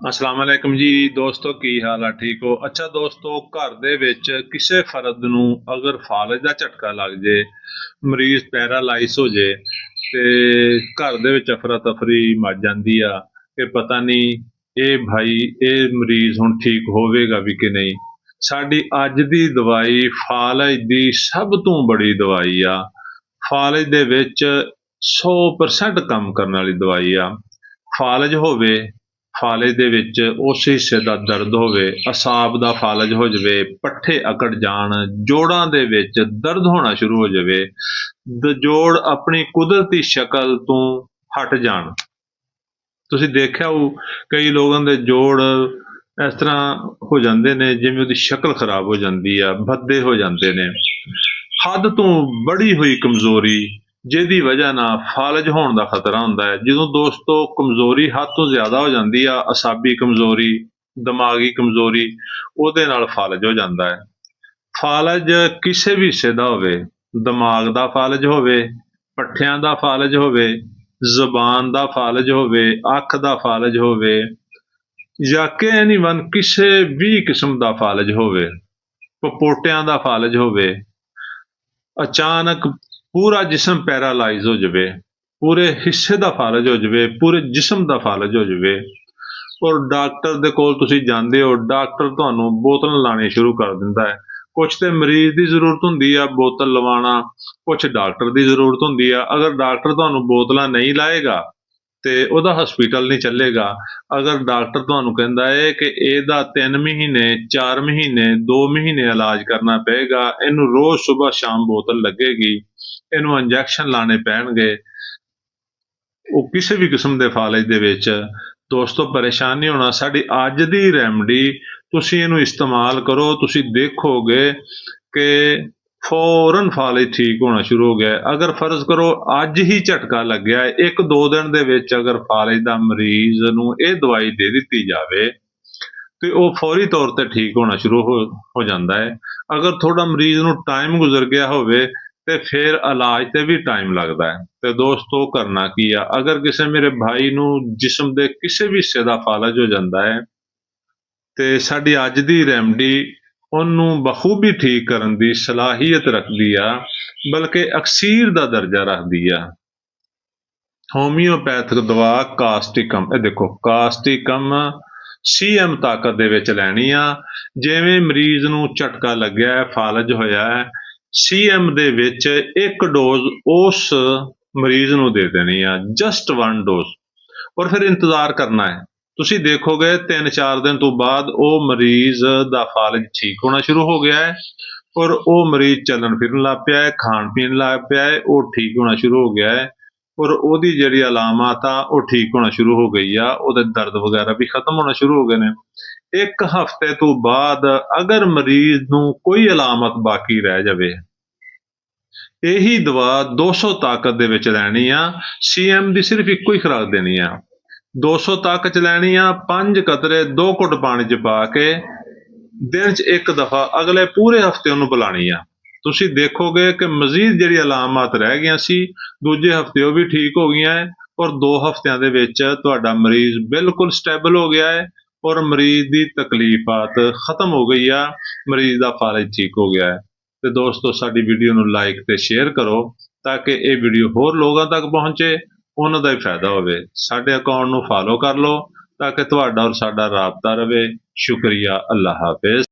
अस्सलाम वालेकुम जी दोस्तों, की हाल है? ठीक हो? अच्छा दोस्तों, घर ਦੇ ਵਿੱਚ ਕਿਸੇ ਫਰਦ ਨੂੰ ਅਗਰ ਫਾਲਜ ਦਾ ਝਟਕਾ ਲੱਗ ਜੇ, ਮਰੀਜ਼ ਪੈਰਾਲਾਈਜ਼ ਹੋ ਜੇ ਤੇ ਘਰ ਦੇ ਵਿੱਚ ਅਫਰਾ ਤਫਰੀ ਮਚ ਜਾਂਦੀ ਆ ਕਿ ਪਤਾ ਨਹੀਂ ਇਹ ਭਾਈ ਇਹ ਮਰੀਜ਼ ਹੁਣ ਠੀਕ ਹੋਵੇਗਾ ਵੀ ਕਿ ਨਹੀਂ। ਸਾਡੀ ਅੱਜ ਦੀ ਦਵਾਈ ਫਾਲਜ ਦੀ ਸਭ ਤੋਂ ਬੜੀ ਦਵਾਈ ਆ। ਫਾਲਜ ਦੇ ਵਿੱਚ 100% ਕੰਮ ਕਰਨ ਵਾਲੀ ਦਵਾਈ ਆ। ਫਾਲਜ ਹੋਵੇ, ਫਾਲਜ ਦੇ ਵਿੱਚ ਉਸ ਹਿੱਸੇ ਦਾ ਦਰਦ ਹੋਵੇ, ਅਸਾਬ ਦਾ ਫਾਲਜ ਹੋ ਜਾਵੇ, ਪੱਠੇ ਅਕੜ ਜਾਣ, ਜੋੜਾਂ ਦੇ ਵਿੱਚ ਦਰਦ ਹੋਣਾ ਸ਼ੁਰੂ ਹੋ ਜਾਵੇ, ਜੋੜ ਆਪਣੀ ਕੁਦਰਤੀ ਸ਼ਕਲ ਤੋਂ ਹਟ ਜਾਣ। ਤੁਸੀਂ ਦੇਖਿਆ ਹੋ ਕਈ ਲੋਕਾਂ ਦੇ ਜੋੜ ਇਸ ਤਰ੍ਹਾਂ ਹੋ ਜਾਂਦੇ ਨੇ ਜਿਵੇਂ ਉਹਦੀ ਸ਼ਕਲ ਖਰਾਬ ਹੋ ਜਾਂਦੀ ਆ, ਭੱਦੇ ਹੋ ਜਾਂਦੇ ਨੇ। ਹੱਦ ਤੋਂ ਬੜੀ ਹੋਈ ਕਮਜ਼ੋਰੀ ਜਿਹਦੀ ਵਜ੍ਹਾ ਨਾਲ ਫਾਲਜ ਹੋਣ ਦਾ ਖਤਰਾ ਹੁੰਦਾ ਹੈ। ਜਦੋਂ ਦੋਸਤੋ ਕਮਜ਼ੋਰੀ ਹੱਦ ਤੋਂ ਜ਼ਿਆਦਾ ਹੋ ਜਾਂਦੀ ਆ, ਅਸਾਬੀ ਕਮਜ਼ੋਰੀ, ਦਿਮਾਗੀ ਕਮਜ਼ੋਰੀ, ਉਹਦੇ ਨਾਲ ਫਾਲਜ ਹੋ ਜਾਂਦਾ ਹੈ। ਫਾਲਜ ਕਿਸੇ ਵੀ ਹਿੱਸੇ ਦਾ ਹੋਵੇ, ਦਿਮਾਗ ਦਾ ਫਾਲਜ ਹੋਵੇ, ਪੱਠਿਆਂ ਦਾ ਫਾਲਜ ਹੋਵੇ, ਜ਼ੁਬਾਨ ਦਾ ਫਾਲਜ ਹੋਵੇ, ਅੱਖ ਦਾ ਫਾਲਜ ਹੋਵੇ, ਜਾਂ ਕਿ ਐਨੀਵਨ ਕਿਸੇ ਵੀ ਕਿਸਮ ਦਾ ਫਾਲਜ ਹੋਵੇ, ਪਪੋਟਿਆਂ ਦਾ ਫਾਲਜ ਹੋਵੇ, ਅਚਾਨਕ ਪੂਰਾ ਜਿਸਮ ਪੈਰਾਲਾਈਜ਼ ਹੋ ਜਾਵੇ, ਪੂਰੇ ਹਿੱਸੇ ਦਾ ਫਾਲਜ ਹੋ ਜਾਵੇ, ਪੂਰੇ ਜਿਸਮ ਦਾ ਫਾਲਜ ਹੋ ਜਾਵੇ, ਔਰ ਡਾਕਟਰ ਦੇ ਕੋਲ ਤੁਸੀਂ ਜਾਂਦੇ ਹੋ, ਡਾਕਟਰ ਤੁਹਾਨੂੰ ਬੋਤਲਾਂ ਲਾਉਣੀ ਸ਼ੁਰੂ ਕਰ ਦਿੰਦਾ ਹੈ। ਕੁਛ ਤੇ ਮਰੀਜ਼ ਦੀ ਜ਼ਰੂਰਤ ਹੁੰਦੀ ਆ ਬੋਤਲ ਲਵਾਉਣਾ, ਕੁਛ ਡਾਕਟਰ ਦੀ ਜ਼ਰੂਰਤ ਹੁੰਦੀ ਆ। ਅਗਰ ਡਾਕਟਰ ਤੁਹਾਨੂੰ ਬੋਤਲਾਂ ਨਹੀਂ ਲਾਏਗਾ ਤੇ ਉਹਦਾ ਹਸਪੀਟਲ ਨਹੀਂ ਚੱਲੇਗਾ। ਅਗਰ ਡਾਕਟਰ ਤੁਹਾਨੂੰ ਕਹਿੰਦਾ ਹੈ ਕਿ ਇਹਦਾ 3 ਮਹੀਨੇ 4 ਮਹੀਨੇ 2 ਮਹੀਨੇ ਇਲਾਜ ਕਰਨਾ ਪਏਗਾ, ਇਹਨੂੰ ਰੋਜ਼ ਸਵੇਰ ਸ਼ਾਮ ਬੋਤਲ ਲੱਗੇਗੀ, ਇਹਨੂੰ ਇੰਜੈਕਸ਼ਨ ਲਾਣੇ ਪੈਣਗੇ, ਉਹ ਕਿਸੇ ਵੀ ਕਿਸਮ ਦੇ ਫਾਲਜ ਦੇ ਵਿੱਚ ਦੋਸਤੋ ਪਰੇਸ਼ਾਨ ਨਹੀਂ ਹੋਣਾ। ਸਾਡੀ ਅੱਜ ਦੀ ਰੈਮਡੀ ਤੁਸੀਂ ਇਹਨੂੰ ਇਸਤੇਮਾਲ ਕਰੋ, ਤੁਸੀਂ ਦੇਖੋਗੇ ਕਿ ਫੌਰਨ ਫਾਲਜ ਠੀਕ ਹੋਣਾ ਸ਼ੁਰੂ ਹੋ ਗਿਆ। ਅਗਰ ਫਰਜ਼ ਕਰੋ ਅੱਜ ਹੀ ਝਟਕਾ ਲੱਗਿਆ, 1-2 ਦਿਨ ਦੇ ਵਿੱਚ ਅਗਰ ਫਾਲਜ ਦਾ ਮਰੀਜ਼ ਨੂੰ ਇਹ ਦਵਾਈ ਦੇ ਦਿੱਤੀ ਜਾਵੇ ਤੇ ਉਹ ਫੌਰੀ ਤੌਰ ਤੇ ਠੀਕ ਹੋਣਾ ਸ਼ੁਰੂ ਹੋ ਜਾਂਦਾ ਹੈ। ਅਗਰ ਥੋੜਾ ਮਰੀਜ਼ ਨੂੰ ਟਾਈਮ ਗੁਜ਼ਰ ਗਿਆ ਹੋਵੇ ਤੇ ਫਿਰ ਇਲਾਜ ਤੇ ਵੀ ਟਾਈਮ ਲੱਗਦਾ ਹੈ। ਤੇ ਦੋਸਤੋ ਕਰਨਾ ਕੀ ਆ, ਅਗਰ ਕਿਸੇ ਮੇਰੇ ਭਾਈ ਨੂੰ ਜਿਸਮ ਦੇ ਕਿਸੇ ਵੀ ਹਿੱਸੇ ਦਾ ਫਾਲਜ ਹੋ ਜਾਂਦਾ ਹੈ ਤੇ ਸਾਡੀ ਅੱਜ ਦੀ ਰੈਮਡੀ ਉਹਨੂੰ ਬਖੂਬੀ ਠੀਕ ਕਰਨ ਦੀ ਸਲਾਹੀਅਤ ਰੱਖਦੀ ਆ, ਬਲਕਿ ਅਕਸੀਰ ਦਾ ਦਰਜਾ ਰੱਖਦੀ ਆ। ਹੋਮਿਓਪੈਥਿਕ ਦਵਾ ਕਾਸਟਿਕਮ, ਇਹ ਦੇਖੋ ਕਾਸਟਿਕਮ CM ਤਾਕਤ ਦੇ ਵਿੱਚ ਲੈਣੀ ਆ। ਜਿਵੇਂ ਮਰੀਜ਼ ਨੂੰ ਝਟਕਾ ਲੱਗਿਆ ਹੈ, ਫਾਲਜ ਹੋਇਆ ਹੈ, CM ਦੇ ਵਿੱਚ 1 ਡੋਜ਼ ਉਸ ਮਰੀਜ਼ ਨੂੰ ਦੇ ਦੇਣੀ ਆ, ਜਸਟ 1 ਡੋਜ਼, ਔਰ ਫਿਰ ਇੰਤਜ਼ਾਰ ਕਰਨਾ ਹੈ। ਤੁਸੀਂ ਦੇਖੋਗੇ 3-4 ਦਿਨ ਤੋਂ ਬਾਅਦ ਉਹ ਮਰੀਜ਼ ਦਾ ਫਾਲਜ ਠੀਕ ਹੋਣਾ ਸ਼ੁਰੂ ਹੋ ਗਿਆ ਹੈ, ਔਰ ਉਹ ਮਰੀਜ਼ ਚੱਲਣ ਫਿਰਨ ਲੱਗ ਪਿਆ ਹੈ, ਖਾਣ ਪੀਣ ਲੱਗ ਪਿਆ ਹੈ, ਉਹ ਠੀਕ ਹੋਣਾ ਸ਼ੁਰੂ ਹੋ ਗਿਆ ਹੈ, ਔਰ ਉਹਦੀ ਜਿਹੜੀ ਅਲਾਮਤ ਆ ਉਹ ਠੀਕ ਹੋਣਾ ਸ਼ੁਰੂ ਹੋ ਗਈ ਆ, ਉਹਦੇ ਦਰਦ ਵਗੈਰਾ ਵੀ ਖਤਮ ਹੋਣਾ ਸ਼ੁਰੂ ਹੋ ਗਏ ਨੇ। 1 ਹਫ਼ਤੇ ਤੋਂ ਬਾਅਦ ਅਗਰ ਮਰੀਜ਼ ਨੂੰ ਕੋਈ ਅਲਾਮਤ ਬਾਕੀ ਰਹਿ ਜਾਵੇ, ਇਹੀ ਦਵਾ 200 ਤਾਕਤ ਦੇ ਵਿੱਚ ਲੈਣੀ ਆ। CM ਦੀ ਸਿਰਫ ਇੱਕੋ ਹੀ ਖੁਰਾਕ ਦੇਣੀ ਆ, 200 ਤਾਕਤ ਚ ਲੈਣੀ ਆ। 5 ਕਤਰੇ 2 ਘੁੱਟ ਪਾਣੀ ਚ ਪਾ ਕੇ ਦਿਨ ਚ 1 ਦਫਾ ਅਗਲੇ ਪੂਰੇ ਹਫ਼ਤੇ ਉਹਨੂੰ ਪਿਲਾਣੀ ਆ। ਤੁਸੀਂ ਦੇਖੋਗੇ ਕਿ ਮਜ਼ੀਦ ਜਿਹੜੀ ਅਲਾਮਤ ਰਹਿ ਗਈਆਂ ਸੀ, ਦੂਜੇ ਹਫ਼ਤੇ ਉਹ ਵੀ ਠੀਕ ਹੋ ਗਈਆਂ ਹੈ, ਔਰ 2 ਹਫ਼ਤਿਆਂ ਦੇ ਵਿੱਚ ਤੁਹਾਡਾ ਮਰੀਜ਼ ਬਿਲਕੁਲ ਸਟੇਬਲ ਹੋ ਗਿਆ ਹੈ, ਔਰ ਮਰੀਜ਼ ਦੀ ਤਕਲੀਫਾਤ ਖਤਮ ਹੋ ਗਈ ਆ, ਮਰੀਜ਼ ਦਾ ਫਾਲਜ ਠੀਕ ਹੋ ਗਿਆ ਹੈ। ਤੇ ਦੋਸਤੋ ਸਾਡੀ ਵੀਡੀਓ ਨੂੰ ਲਾਈਕ ਤੇ ਸ਼ੇਅਰ ਕਰੋ ਤਾਂ ਕਿ ਇਹ ਵੀਡੀਓ ਹੋਰ ਲੋਕਾਂ ਤੱਕ ਪਹੁੰਚੇ, ਉਹਨਾਂ ਦਾ ਹੀ ਫਾਇਦਾ ਹੋਵੇ। ਸਾਡੇ ਅਕਾਊਂਟ ਨੂੰ ਫਾਲੋ ਕਰ ਲਓ ਤਾਂ ਕਿ ਤੁਹਾਡਾ ਔਰ ਸਾਡਾ ਰਾਬਤਾ ਰਵੇ। ਸ਼ੁਕਰੀਆ, ਅੱਲਾਹ ਹਾਫਿਜ਼।